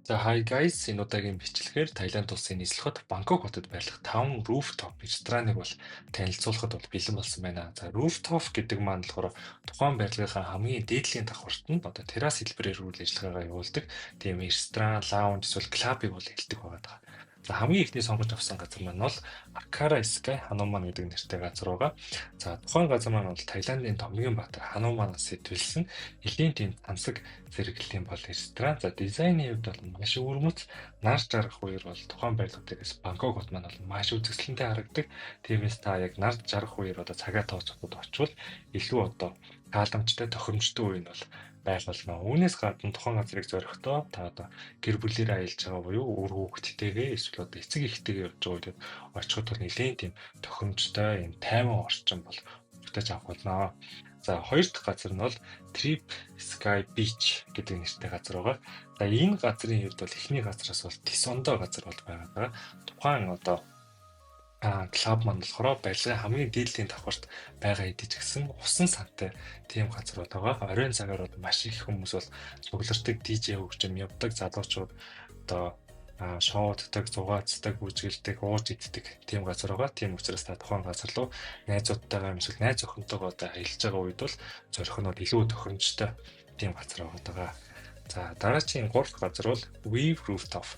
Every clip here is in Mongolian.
За hi guys, энэ удаагийн бичлэгээр Таиланд улсын нийслэл хот Бангкок хотод байх 5 rooftop рестораныг бол танилцуулахад бол бэлэн болсон байна. За rooftop гэдэг маань болохоор тухайн барилгынхаа хамгийн дээдлийн давхарт нь одоо террас хэлбэрээр үйл ажиллагаагаа явуулдаг тийм ресторан, лаунж эсвэл клабыг бол хэлдэг байгаа. За хамгийн ихний сонгож авсан газар маань бол Akara Sky Hanuman гэдэг нэртэй газар байгаа. За тухайн газар маань бол Таиландын томгийн баатар Хануманаас сэтвэлсэн нэлийн тийм тансаг зэрэглэлийн бол ресторан. За дизайны хувьд бол маш өвөрмөц, нар жаргах үеэр бол тухайн барилгуудаас Бангкок хот маань бол маш үзэсгэлэнтэй харагдаг. Тиймээс та яг нар жаргах үеэр одоо цагаа тооцооход очвол илүү одоо тааламжтай, тохиромжтой үе нь бол байх болно. Үүнээс гадна тухайн газрыг зорихдоо та одоо гэр бүлээрээ аялж байгаа буюу үр хүүхдтэйгээ эсвэл одоо эцэг эхтэйгээ явж байгаа үед очиход бол нэлээд тийм тохиромжтой, юм тайван орчин бол бүрдэж авах болно. За хоёр дахь газар нь бол Trip Sky Beach гэдэг нэртэй газар байгаа. За энэ газрын хувьд бол эхний газраас бол Тисондо газар бол байгаа. Тухайн одоо клуб маань болохоор барилгын хамгийн дээдлийн давхарт байгаа хэдий ч гэсэн усан сантай тийм газар байгаа. Оройн цагаар бол маш их хүмүүс бол цуглардаг, DJ хөгжим явдаг, залуучууд одоо шоуддаг, зугаацдаг, үжиглдэг, ууж иддэг тийм газар байгаа. Тийм учраас та тухайн газар руу найзуудтайгаа эсвэл найз охинтойгоо одоо аялж байгаа үед бол зорих нь бол илүү тохиромжтой тийм газар байгаа. За дараагийн 3 дахь газар бол Wave Rooftop.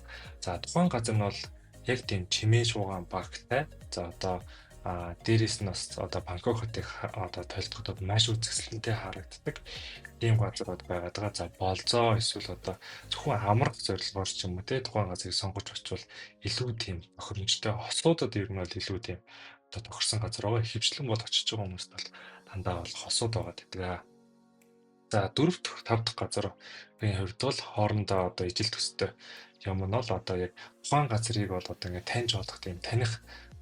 За тухайн газар нь бол яг тийм чимээ шуугаан багтай. За одоо дээрээс нь бас одоо Бангкок хотыг одоо толтгодод маш үзэсгэлэнтэй харагддаг. Тийм газар байгаа. За болзоо эсвэл одоо зөвхөн амрах зорилгоор ч юм уу те тухайн газрыг сонгож очивол илүү тийм тохиромжтой хосуудад ер нь бол илүү тийм одоо тохирсон газар байгаа. Хөвчлэн бол очиж байгаа хүмүүст бол дандаа бол хосууд байгаа гэдэг. За 4 дахь 5 дахь газрын хувьд бол хоорондоо одоо ижил төстэй юм нь бол одоо яг тухайн газрыг бол одоо ингээд таньж олох тийм таних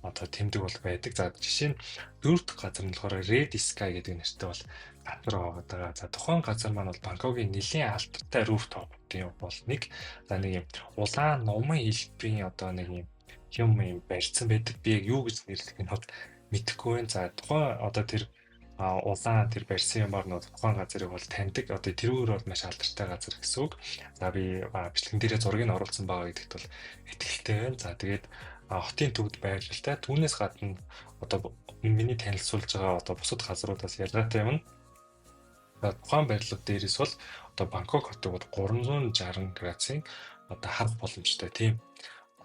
одоо тэмдэг бол байдаг. За жишээ нь 4 дахь газар нь болохоор Red Sky гэдэг нэртэй бол газар байгаа. За тухайн газар маань бол Бангкокийн нэлийн алдартай rooftop тийм бол нэг. За нэг юм улаан номын хэлбэрийн одоо нэг юм барьсан байдаг. Би яг юу гэж нэрлэх нь хот мэдэхгүй байна. За тухайн одоо тэр улаан тэр барьсан юмар нь тухайн газрыг бол таньдаг. Одоо тэрүүгээр бол маш алдартай газар гэсэн үг. За би бичлэгэн дээрээ зургийг нь оруулсан байгаа гэдэгт бол итгэлтэй байна. За тэгээд хотын төвд байрлалтай. Түүнээс гадна одоо миний танилцуулж байгаа одоо бусад газруудаас ялгаатай юм нь тухайн байрлал дээрээс бол одоо Бангкок хотыг бол 360 градусын одоо харах боломжтой тийм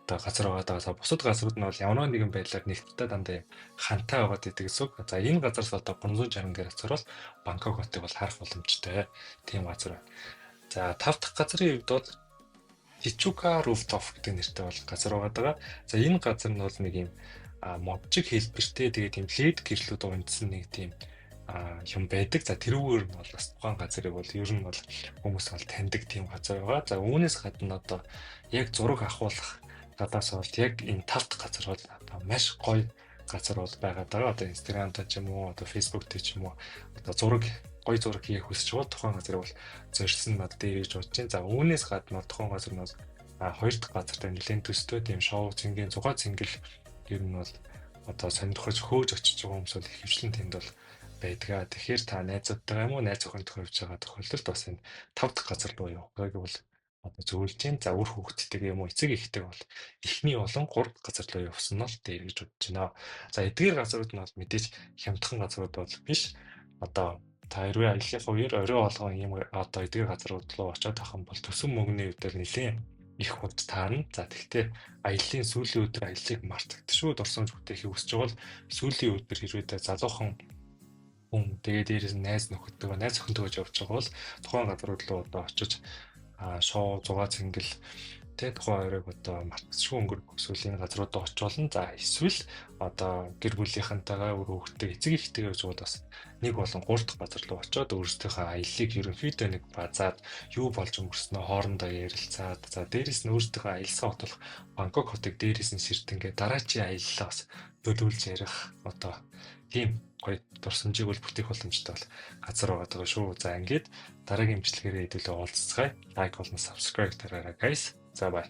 одоо газар байгаа. За бусад газрууд нь бол ямар нэгэн байдлаар нэгдэлтэй дандаа хантай байгаад байдаг гэсэн үг. За энэ газараас одоо 360 градусаар бол Бангкок хотыг бол харах боломжтой тийм газар байна. За 5 дахь газрын хувьд бол Ichuka Rooftop гэдэг нэртэй бол газар байгаа. За энэ газар нь бол нэг юм модчиг хэлбэртэй тэгээд тийм LED гэрлүүд унтсан нэг тийм юм байдаг. За тэрүүгээр нь бол бас тухайн газрыг бол ер нь бол хүмүүс бол таньдаг тийм газар байгаа. За үүнээс гадна одоо яг зураг авахулах гадаас бол яг энэ 5 дахь газар бол маш гоё газар бол байгаа даа. Одоо Instagram-д ч юм уу, одоо Facebook-д ч юм уу одоо гоё зураг хийх хүсэж байгаа тухайн газрыг бол зорьсон над дээр гэж бодож байна. За үүнээс гадна тухайн газар нь хоёр дахь газартай нэлээд төстэй тийм шоу цэнгийн зугаа цэнгэл ер нь бол одоо сонирхож хөөж очиж байгаа хүмүүс бол хөвчлэн тэнд бол байдгаа. Тэгэхээр та найзуудтайгаа юм уу найз охинтой явж байгаа тохиолдолд бас энэ 5 дахь газар руу явахыг бол одоо зөвлөж जैन. За үр хүүхдтэйгээ юм уу эцэг эхтэй бол эхний болон 3 дахь газар руу явсан нь л дээр гэж бодож байна. За эдгээр газрууд нь бол мэдээж хямдхан газрууд бол биш. Одоо та хэрвээ аяллахын үеэр орой болгон ийм одоо эдгээр газрууд руу очиод авах юм бол төсөн мөнгөний хувьд нэлээд их худ таарна. За тэгвэл аяллаа сүүлийн өдөр аяллыг мартагдшгүй дурсамж бүтээхийг хүсэж байгаа бол сүүлийн өдөр хэрвээ залуухан хүн тэгээд дээрээс найз нөхөдөө найз охинтойгоо явж байгаа бол тухайн газрууд руу одоо очиж шоу зугаа цэнгэл тэ тухайн оройг одоо мартчихгүй өнгөрөх эсвэл энэ газруудаа очиолно. За эсвэл одоо гэр бүлийнхэнтэйгээ өөр хүүхдтэй эцэг эхтэйгээ явж байгаад бас нэг болон 3 дахь газар руу очиод өөрсдийнхөө аяллыг ерөнхийдөө нэг базаад юу болж өнгөрснөө хоорондоо ярилцаад за дээрэс нь өөрсдийнхөө аялсаа хөтлөх Бангкок хотыг дээрэс нь ширтэнгээ дараачийн аяллаа бас төлөвлөж ярих одоо тийм гоё дурсамжийг бол бүтээх боломжтой бол газар байгаа шүү. За ингээд дараагийн бичлэгээрээ хэдүүлээ уулзцгаая. Лайк болон subscribe дараарай guys. За бай.